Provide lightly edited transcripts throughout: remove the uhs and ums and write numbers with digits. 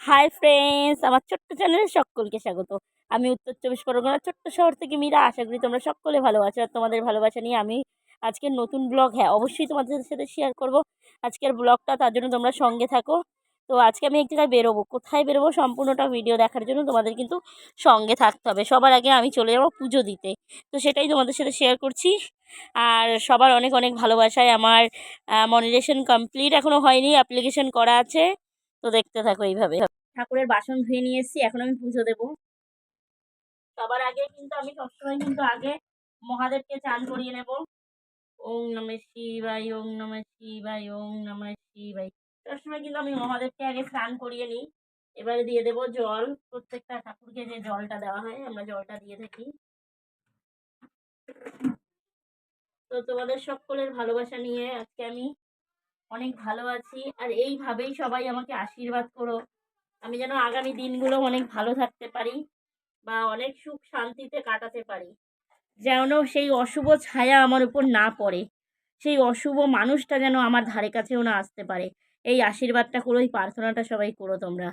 Hi friends, আমার ছোট্ট চ্যানেলে সকলকে স্বাগত। আমি উত্তর চব্বিশ পরগনার ছোট্ট শহর থেকে মীরা। আশা করি তোমরা সকলে ভালো আছো। আর তোমাদের ভালোবাসা নিয়ে আমি আজকের নতুন ব্লগ, অবশ্যই তোমাদের সাথে শেয়ার করব আজকের ব্লগটা। তার জন্য তোমরা সঙ্গে থাকো। তো আজকে আমি এক জায়গায় বেরোবো, কোথায় বেরোবো সম্পূর্ণটা ভিডিও দেখার জন্য তোমাদের কিন্তু সঙ্গে থাকতে হবে। সবার আগে আমি চলে যাবো পুজো দিতে, তো সেটাই তোমাদের সাথে শেয়ার করছি। আর সবার অনেক অনেক ভালোবাসায় আমার মনিটেশন কমপ্লিট এখনও হয়নি, অ্যাপ্লিকেশন করা আছে। তো দেখতে থাকো এইভাবে। ঠাকুরের বাসন ধুয়ে নিয়ে এসেছি, এখন আমি পুজো দেবো। সবার আগে কিন্তু আমি সবসময় কিন্তু আগে মহাদেবকে চান করিয়ে নেব। ওং নমঃ শিবায়, ওং নমঃ শিবায়, ওং নমঃ শিবায়। সবসময় কিন্তু আমি মহাদেবকে আগে স্নান করিয়ে নিই। এবারে দিয়ে দেবো জল। প্রত্যেকটা ঠাকুরকে যে জলটা দেওয়া হয় আমরা জলটা দিয়ে থাকি। তো তোমাদের সকলের ভালোবাসা নিয়ে আজকে আমি অনেক ভালো আছি। আর এইভাবেই সবাই আমাকে আশীর্বাদ করো, আমি যেন আগামী দিনগুলো অনেক ভালো থাকতে পারি বা অনেক সুখ শান্তিতে কাটাতে পারি। যেন সেই অশুভ ছায়া আমার উপর না পড়ে, সেই অশুভ মানুষটা যেন আমার ধারে কাছেও না আসতে পারে। এই আশীর্বাদটা করো, এই প্রার্থনাটা সবাই করো তোমরা।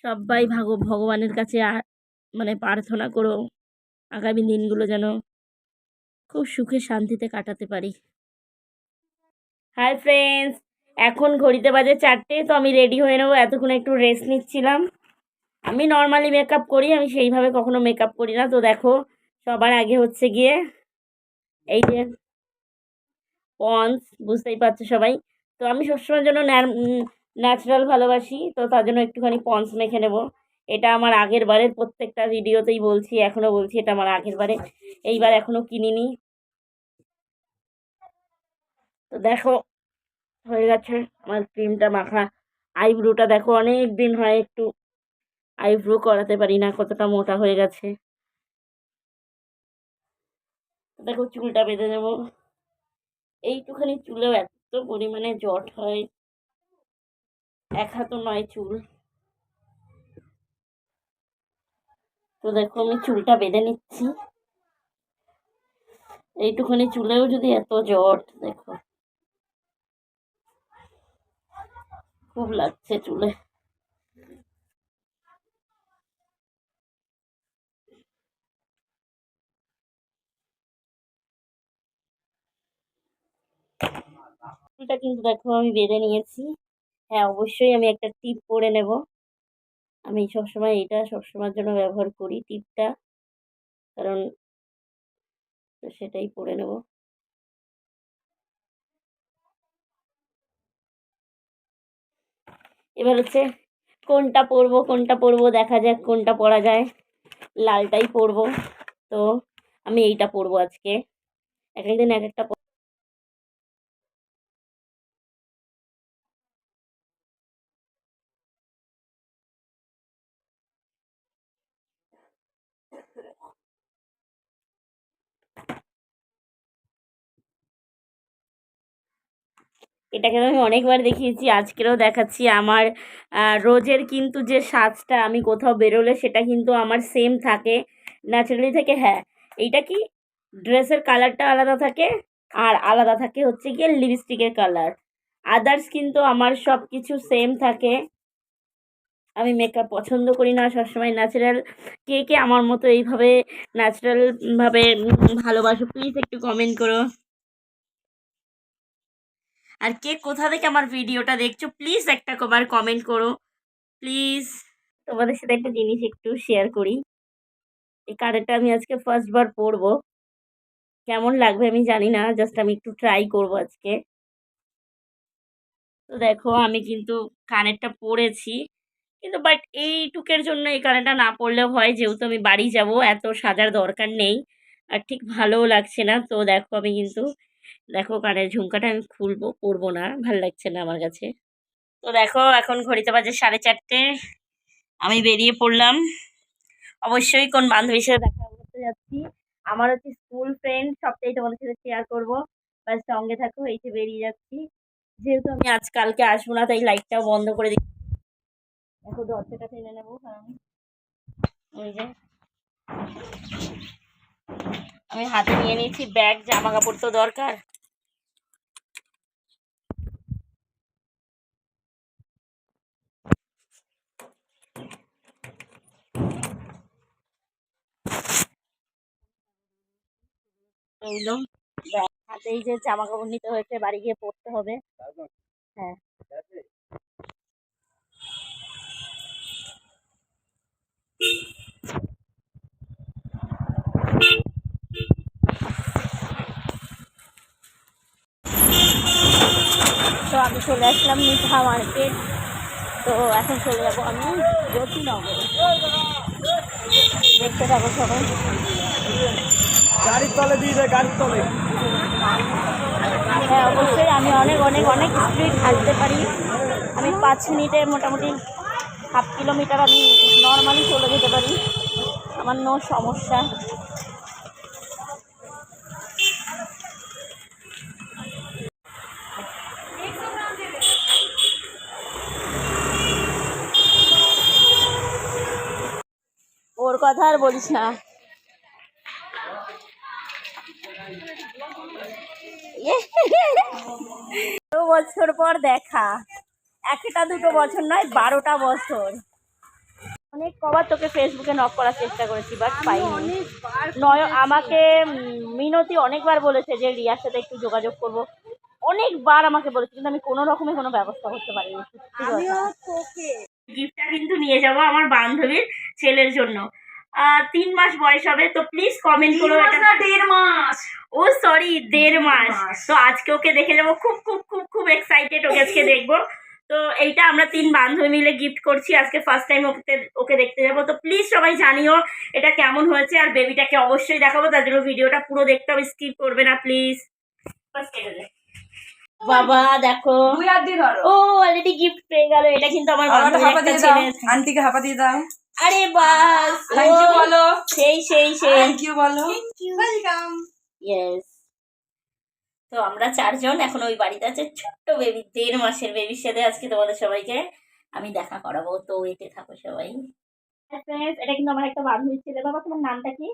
সবাই ভগবানের কাছে মানে প্রার্থনা করো আগামী দিনগুলো যেন খুব সুখে শান্তিতে কাটাতে পারি। হাই ফ্রেন্ডস, এখন ঘড়িতে বাজে 4টে। তো আমি রেডি হয়ে নেবো, এতক্ষণ একটু রেস্ট নিচ্ছিলাম। আমি নর্মালি মেকআপ করি, আমি সেইভাবে কখনো মেকআপ করি না। তো দেখো, সবার আগে হচ্ছে গিয়ে এই যে পন্স, বুঝতেই পারছো সবাই। তো আমি সবসময়ের জন্য ন্যাচারাল ভালোবাসি, তো তার জন্য একটুখানি পন্স মেখে নেব। এটা আমার আগের বারের, প্রত্যেকটা ভিডিওতেই বলছি, এখনও বলছি এটা আমার আগের বারে, এইবার এখনও কিনিনি। তো দেখো হয়ে গেছে আমার ক্রিমটা মাখা। আইব্রোটা দেখো, অনেক দিন হয় একটু আইব্রো করাতে পারি না, কতটা মোটা হয়ে গেছে। দেখো চুলটা বেঁধে নেবো। এইটুখানি চুলেও এত পরিমাণে জট হয়, এক হাতও নয় চুল। তো দেখো আমি চুলটা বেঁধে নিচ্ছি। এইটুখানি চুলেও যদি এত জট, দেখো খুব লাগছে চুলে। চুলটা কিন্তু দেখো আমি বেঁধে নিয়েছি। হ্যাঁ, অবশ্যই আমি একটা টিপ পরে নেব। আমি সবসময় এটা সবসময়ের জন্য ব্যবহার করি টিপটা, কারণ সেটাই পরে নেব। এবার হচ্ছে কোনটা পরবো দেখা যাক কোনটা পরা যায়। লালটাই পরবো। তো আমি এইটা পরবো আজকে, এক একদিন এক একটা। এটাকে তো আমি অনেকবার দেখিয়েছি, আজকেরও দেখাচ্ছি। আমার রোজের কিন্তু যে সাজটা, আমি কোথাও বেরোলে সেটা কিন্তু আমার সেম থাকে, ন্যাচারালি থেকে। হ্যাঁ, এইটা কি, ড্রেসের কালারটা আলাদা থাকে, আর আলাদা থাকে হচ্ছে গিয়ে লিপস্টিকের কালার। আদার্স কিন্তু আমার সব কিছু সেম থাকে। আমি মেকআপ পছন্দ করি না, সবসময় ন্যাচারাল। কে কে আমার মতো এইভাবে ন্যাচারালভাবে ভালোবাসো, প্লিজ একটু কমেন্ট করো। আর কে কোথা থেকে আমার ভিডিওটা দেখছো প্লিজ একটা কমেন্ট করো প্লিজ। তোমাদের সাথে একটা জিনিস একটু শেয়ার করি। এই কানেরটা আমি আজকে ফার্স্ট বার পরবো। কেমন লাগবে আমি জানি না, জাস্ট আমি একটু ট্রাই করবো আজকে। তো দেখো আমি কিন্তু কানেরটা পরেছি, কিন্তু বাট এইটুকের জন্য এই কানেরটা না পরলেও হয়, যেহেতু আমি বাড়ি যাব, এত সাজার দরকার নেই। আর ঠিক ভালোও লাগছে না। তো দেখো আমি কিন্তু, দেখো কানের ঝুমকাটা আমি খুলবো, পরবো না, ভাল লাগছে না আমার কাছে। তো দেখো এখন ঘড়িতে বাজে 4:30, আমি বেরিয়ে পড়লাম। অবশ্যই কোন বান্ধবীর সাথে দেখা করতে যাচ্ছি, আমার হচ্ছে স্কুল ফ্রেন্ড, সবটাই তোমাদের সাথে শেয়ার করবো। বাস সঙ্গে থাকো, এই যে বেরিয়ে যাচ্ছি। যেহেতু আমি আজকালকে আসবো না, তাই লাইটটাও বন্ধ করে দিই। এখন দরজাটা টেনে নেবো, কারণ ওই যে আমি হাতে নিয়ে নিয়েছি ব্যাগ, জামা কাপড় তো দরকার। রইলো ব্যাগ হাতে, এই যে জামা কাপড় নিতে হয়েছে, বাড়ি গিয়ে পড়তে হবে। হ্যাঁ, তো আমি চলে আসলাম মিঠা মার্কেট। তো এখন চলে যাবো আমি জ্যোতিনগর। দেখতে থাকো সবাই। গাড়ির তলে দিয়ে দেয়, গাড়ির তলে। হ্যাঁ অবশ্যই, আমি অনেক অনেক অনেক স্পিড হাঁটতে পারি। আমি 5 মিনিটে মোটামুটি 1/2 কিলোমিটার আমি নর্মালি চলে যেতে পারি, আমার নো সমস্যা। ওর কথা আর বলিস না। বছর পর দেখা, 1-2 বছর নয়, 12টা বছর। অনেক কবার তোকে ফেসবুকে নক করার চেষ্টা করেছি, বাট পাইনি। নয় আমাকে মিনতি অনেকবার বলেছে যে রিয়ার সাথে একটু যোগাযোগ করব, অনেকবার আমাকে বলেছে, কিন্তু আমি কোনো রকমে কোনো ব্যবস্থা করতে পারিনি। গিফটটা কিন্তু নিয়ে যাব আমার বান্ধবীর ছেলের জন্য। 3 মাস বয়স হবে, তো প্লিজ কমেন্ট করো। 1.5 মাস, ও সরি 1.5 মাস। তো আজকে ওকে দেখে যাবো, খুব খুব খুব খুব এক্সাইটেড ওকে আজকে দেখবো। তো এইটা আমরা 3 বান্ধবী মিলে গিফট করছি, আজকে ফার্স্ট টাইম ওকে ওকে দেখতে যাবো। তো প্লিজ সবাই জানিও এটা কেমন হয়েছে, আর বেবিটাকে অবশ্যই দেখাবো, তার জন্য ভিডিওটা পুরো দেখতে হবে, স্কিপ করবে না প্লিজ। ফার্স্ট কেটে দে বাবা, দেখো ও অলরেডি গিফট পেয়ে গেল। এটা কিন্তু আমার বান্ধবীর একটা ছেলে। আন্টিকে হাপা দিয়ে দাও। আরে বাস, থ্যাংক ইউ বলো। সেই সেই সেই থ্যাংক ইউ বলো। ওয়েলকাম। ইয়েস। তো আমরা 4জন এখন ওই বাড়িতে আছে, ছোট্ট বেবি, 1.5 মাসের বেবির সাথে আজকে তোমাদের সবাইকে আমি দেখা করাবো। তো এতে থাকো সবাই। ফ্রেন্ডস, এটা কিন্তু আমার একটা বান্ধবীর ছেলে। বাবা তোমার নামটা কি?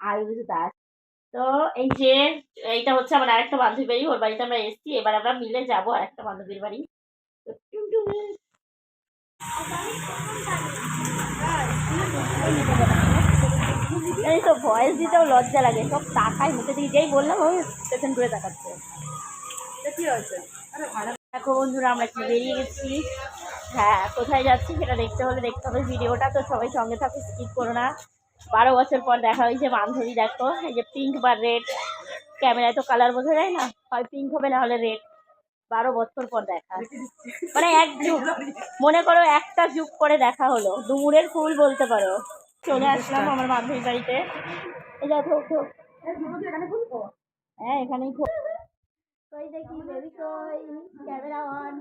আয়ুষ দাস। তো এই যে এইটা হচ্ছে আমার আরেকটা বান্ধবীর বাড়ি, ওর বাড়িতে আমরা এসেছি, এবার আমরা মিলে যাবো আরেকটা বান্ধবীর বাড়ি। তো টুনটুন। এই তো ভয়েস দিতেও লজ্জা লাগে, সব তাকাই মুখে দিয়ে, যেই বললাম ওই পেছন করে তাকাচ্ছে। কি হয়েছে? দেখো বন্ধুরা, আমরা একটু বেরিয়ে গেছি। হ্যাঁ, কোথায় যাচ্ছি সেটা দেখতে হলে দেখতে হবে ভিডিওটা, তো সবাই সঙ্গে থাকো, স্কিপ করো না। 12 বছর পর দেখা হয়েছে বান্ধবী। দেখো এই যে পিঙ্ক বা রেড, ক্যামেরায় তো কালার বোঝা যায় না, হয় পিঙ্ক হবে না হলে রেড। 12 বছর পর দেখা, মানে এক যুগ, মনে করো একটা যুগ পরে দেখা হলো, ডুমুরের ফুল বলতে পারো। চলে আসলাম আমার বান্ধবীর বাড়িতে। এই দেখো, হ্যাঁ এখানেই কই দেখি বেবি, কই ক্যামেরা অন,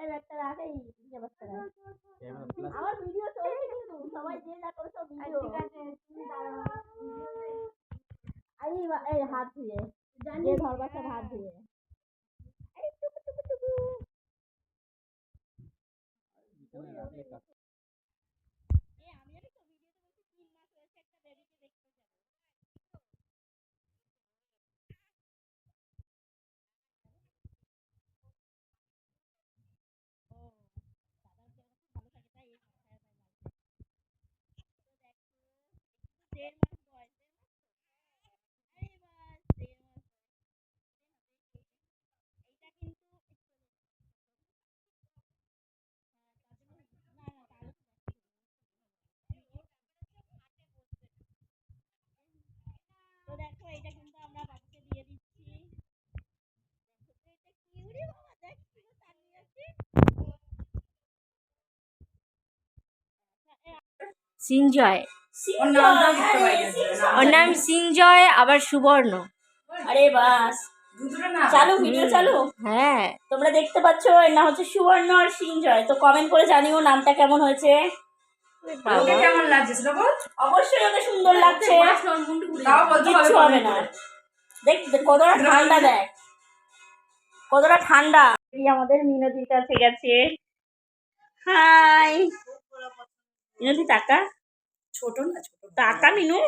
এই একটা রাখে, এই অবস্থা না। আমার ভিডিও চলছে কিন্তু সবাই যে যা করে সব ভিডিও। ঠিক আছে, এই হাত ধুয়ে, যে ধরবারটা হাত ধুয়ে। এই টুকু টুকু টুকু। সিনজয়। ওর নামটাও লিখতে পারি না। ওর নাম সিনজয়, আবার সুবর্ণ। আরে বাস, দুটো না। চালু ভিডিও চালু। হ্যাঁ, তোমরা দেখতে পাচ্ছ এর নাম হচ্ছে সুবর্ণ আর সিঞ্জয়। তো কমেন্ট করে জানিও নামটা কেমন হয়েছে। ওকে কেমন লাগছে সেটা বল। অবশ্যই ওকে সুন্দর লাগছে, তাও বলতে হবে কিচ্ছু হবে না। দেখ কতটা ঠান্ডা, দেখ কতটা ঠান্ডা। এই আমাদের মিনতির কাছে গেছে। হাই মিনতি, টাকা ছোট না ছোট। টাকা মিনু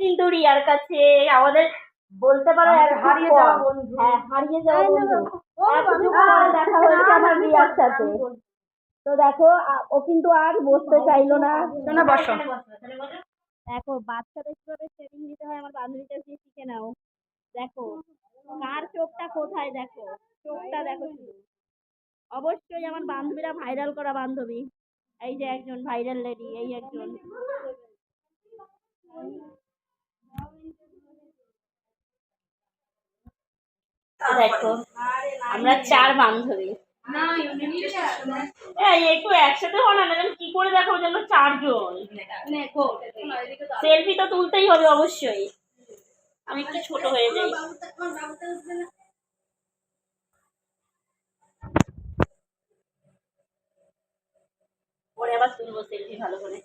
কিন্তু রিয়ার কাছে আমাদের বলতে পারো আমাদের এক হারিয়ে পর। যাওয়া বন্ধু। হ্যাঁ, হারিয়ে যাওয়া বন্ধু। এতদিন পরে দেখা হয়েছে আমার রিয়ার সাথে। তো দেখো ও কিন্তু আর বসতে চাইলো না। শোনা বসো। দেখো বাচ্চাদের কিভাবে ট্রেনিং দিতে হয় আমার বান্ধবীটা দিয়ে শিখে নাও। দেখো কার চোখটা কোথায়, দেখো চোখটা দেখো শুধু। অবশ্যই আমার বান্ধবীরা ভাইরাল করা বান্ধবী। এই যে একজন ভাইরাল লেডি, এই একজন। দেখো আমরা 4 বান্ধবী। এই একটু একসাথে হও না, নাহলে কি করে দেখো যেন 4 জন। সেলফি তো তুলতেই হবে অবশ্যই। আমি একটু ছোট হয়ে যাই। পরে আবার তুলবো সেলফি ভালো করে।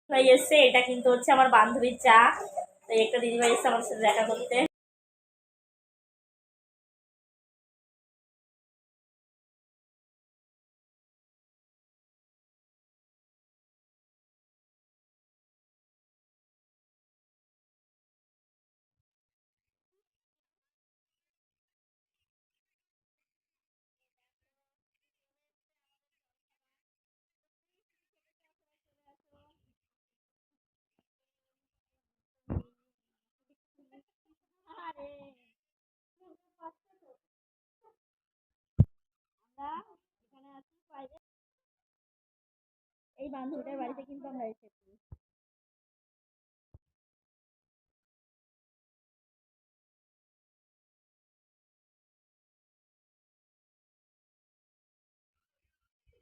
ভাই এসছে, এটা কিন্তু হচ্ছে আমার বান্ধবীর চা। তাই একটা দিদিভাই এসছে আমার সাথে দেখা করতে। এই বান্ধবীটার বাড়িতে কিন্তু আমরা এসেছি।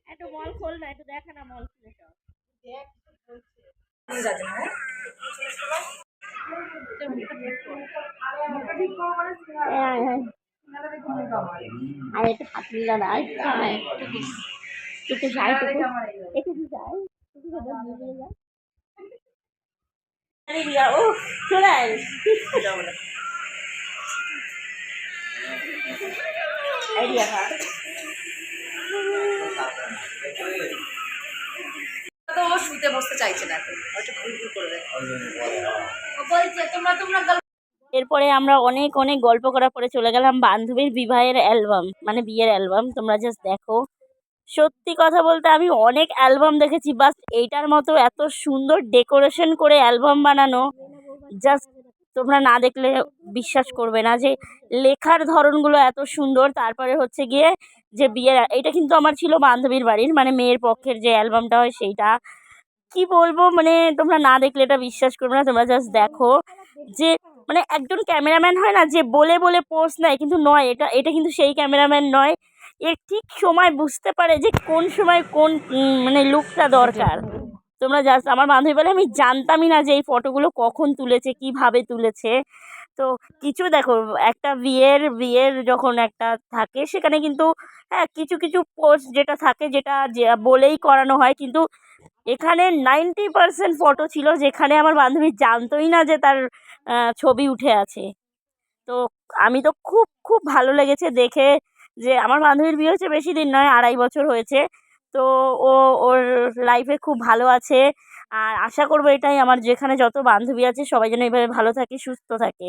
একটু মল খোল না, একটু দেখা না মল খুলে সব। যাচ্ছে না। মুখটা ঠিক করো মানে হ্যাঁ হ্যাঁ, সিনেমাটা দেখে মুখ আমার। আর একটু পাতলা না, একটু যাই, একটু যাই, একটু মিলিয়ে যায়। আরে রিয়া, ও চলে আয়। এই রিয়া খা। তো ও শুতে বসতে চাইছে না এখন, ও একটু ঘুরঘুর করবে। ও বলছে তোমরা এরপরে আমরা অনেক অনেক গল্প করার পরে চলে গেলাম বান্ধবীর বিবাহের অ্যালবাম, মানে বিয়ের অ্যালবাম। তোমরা জাস্ট দেখো, সত্যি কথা বলতে আমি অনেক অ্যালবাম দেখেছি, বাস এইটার মতো এত সুন্দর ডেকোরেশন করে অ্যালবাম বানানো জাস্ট তোমরা না দেখলে বিশ্বাস করবে না যে লেখার ধরনগুলো এত সুন্দর। তারপরে হচ্ছে গিয়ে যে বিয়ের, এটা কিন্তু আমার ছিল বান্ধবীর বাড়ির, মানে মেয়ের পক্ষের যে অ্যালবামটা হয় সেইটা। কি বলবো, মানে তোমরা না দেখলে এটা বিশ্বাস করবে না। তোমরা জাস্ট দেখো যে মানে একজন ক্যামেরাম্যান হয় না যে বলে বলে পোজ নেয়, কিন্তু নয়, এটা এটা কিন্তু সেই ক্যামেরাম্যান নয়। এ ঠিক সময় বুঝতে পারে যে কোন সময় কোন মানে লুকটা দরকার। তোমরা জাস্ট, আমার বান্ধবী বলে আমি জানতামই না যে এই ফটোগুলো কখন তুলেছে, কিভাবে তুলেছে। তো কিছু দেখো, একটা বিয়ের বিয়ের যখন একটা থাকে সেখানে কিন্তু হ্যাঁ কিছু কিছু পোস্ট যেটা থাকে, যেটা বলেই করানো হয়, কিন্তু এখানে 90% ফটো ছিল যেখানে আমার বান্ধবী জানতোই না যে তার ছবি উঠে আছে। তো আমি তো খুব খুব ভালো লেগেছে দেখে যে আমার বান্ধবীর বিয়ে হচ্ছে বেশি দিন নয়, 2.5 বছর হয়েছে। তো ও ওর লাইফে খুব ভালো আছে। আর আশা করবো এটাই, আমার যেখানে যত বান্ধবী আছে সবাই যেন এভাবে ভালো থাকে, সুস্থ থাকে।